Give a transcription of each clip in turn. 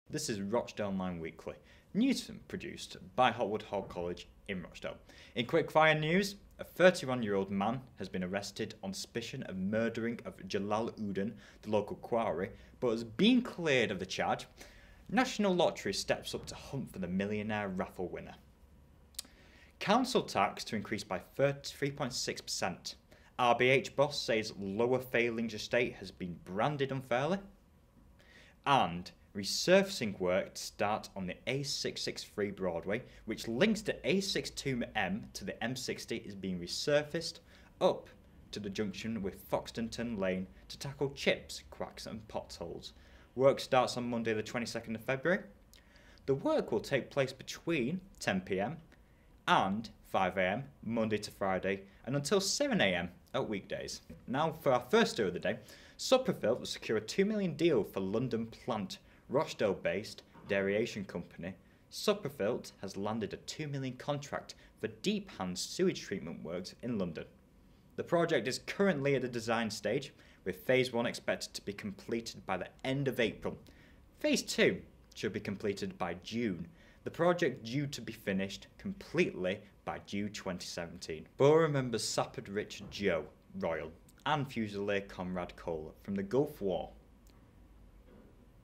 This is Rochdale Online Weekly, news produced by Hopwood Hall College in Rochdale. In quickfire news, a 31-year-old man has been arrested on suspicion of murdering of Jalal Udin, the local quarry, but has been cleared of the charge. National Lottery steps up to hunt for the millionaire raffle winner. Council tax to increase by 3.6%. RBH boss says Lower Failings estate has been branded unfairly. And resurfacing work to start on the A663 Broadway, which links the A62M to the M60, is being resurfaced up to the junction with Foxtonton Lane to tackle chips, cracks and potholes. Work starts on Monday the 22nd of February. The work will take place between 10 p.m. and 5 a.m. Monday to Friday and until 7 a.m. at weekdays. Now for our first story of the day, Suprafilt will secure a $2 million deal for London plant. Rochdale-based dairyation company Suprafilt has landed a $2 million contract for deep-hand sewage treatment works in London. The project is currently at the design stage, with Phase 1 expected to be completed by the end of April. Phase 2 should be completed by June. The project due to be finished completely by June 2017. Borough members Sapid Richard Joe Royal and Fusilier Conrad Cole from the Gulf War.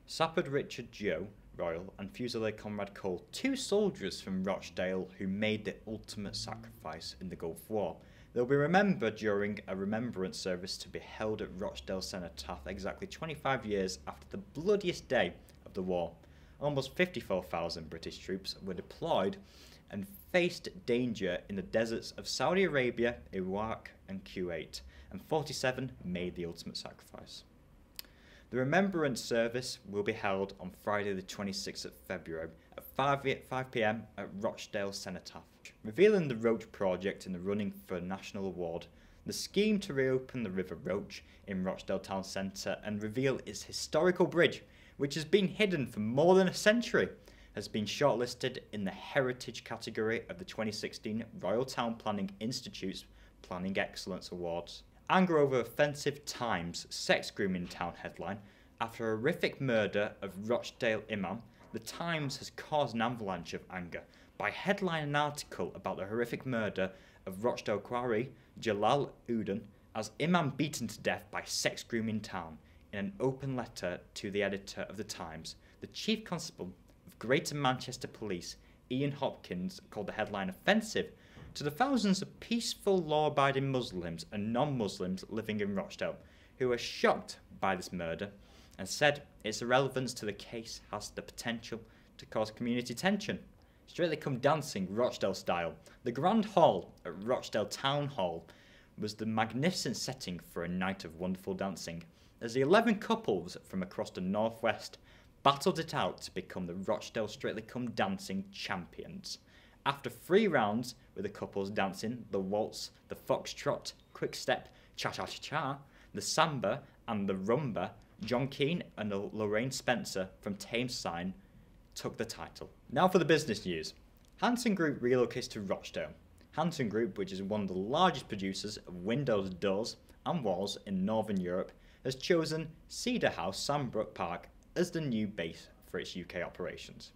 Sapid Richard Joe Royal and Fusilier Conrad Cole, two soldiers from Rochdale who made the ultimate sacrifice in the Gulf War. They'll be remembered during a remembrance service to be held at Rochdale Cenotaph exactly 25 years after the bloodiest day of the war. Almost 54,000 British troops were deployed and faced danger in the deserts of Saudi Arabia, Iraq and Kuwait, and 47 made the ultimate sacrifice. The remembrance service will be held on Friday the 26th of February at 5 p.m. at Rochdale Cenotaph. Revealing the Roach project in the running for a national award, the scheme to reopen the River Roach in Rochdale Town Centre and reveal its historical bridge, which has been hidden for more than a century, has been shortlisted in the Heritage category of the 2016 Royal Town Planning Institute's Planning Excellence Awards. Anger over offensive Times sex grooming town headline. After a horrific murder of Rochdale imam, the Times has caused an avalanche of anger by headlining an article about the horrific murder of Rochdale quarry Jalal Udin as imam beaten to death by sex grooming town. In an open letter to the editor of the Times, the Chief Constable of Greater Manchester Police, Ian Hopkins, called the headline offensive to the thousands of peaceful law-abiding Muslims and non-Muslims living in Rochdale who are shocked by this murder and said its irrelevance to the case has the potential to cause community tension. Strictly Come Dancing Rochdale style. The Grand Hall at Rochdale Town Hall was the magnificent setting for a night of wonderful dancing, as the 11 couples from across the northwest battled it out to become the Rochdale Strictly Come Dancing champions. After 3 rounds with the couples dancing the waltz, the foxtrot, quick step, cha-cha-cha-cha, the samba and the rumba, John Keane and Lorraine Spencer from Tameside took the title. Now for the business news. Hanson Group relocates to Rochdale. Hanson Group, which is one of the largest producers of windows, doors and walls in Northern Europe, has chosen Cedar House, Sandbrook Park as the new base for its UK operations.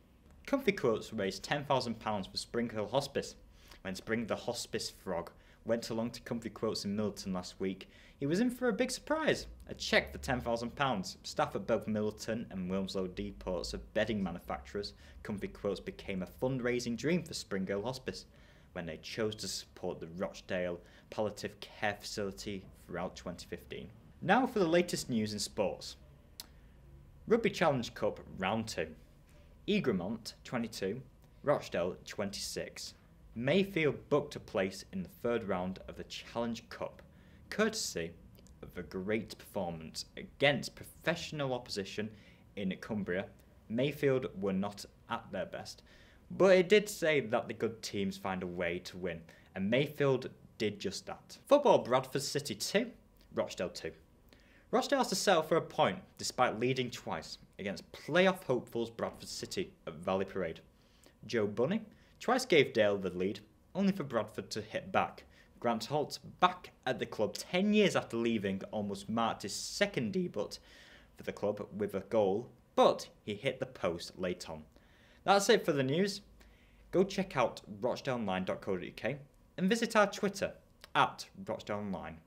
Comfy Quotes raised £10,000 for Spring Hill Hospice. When Spring the Hospice Frog went along to Comfy Quotes in Middleton last week, he was in for a big surprise. A cheque for £10,000. Staff at both Middleton and Wilmslow depots of bedding manufacturers, Comfy Quotes became a fundraising dream for Spring Hill Hospice when they chose to support the Rochdale Palliative Care Facility throughout 2015. Now for the latest news in sports. Rugby Challenge Cup Round 2. Egremont 22, Rochdale 26. Mayfield booked a place in the third round of the Challenge Cup, courtesy of a great performance against professional opposition in Cumbria. Mayfield were not at their best, but it did say that the good teams find a way to win, and Mayfield did just that. Football Bradford City 2, Rochdale 2. Rochdale has to settle for a point despite leading twice against playoff hopefuls Bradford City at Valley Parade. Joe Bunny twice gave Dale the lead, only for Bradford to hit back. Grant Holt, back at the club 10 years after leaving, almost marked his second debut for the club with a goal but he hit the post late on. That's it for the news. Go check out rochdaleonline.co.uk and visit our Twitter at Rochdale Online.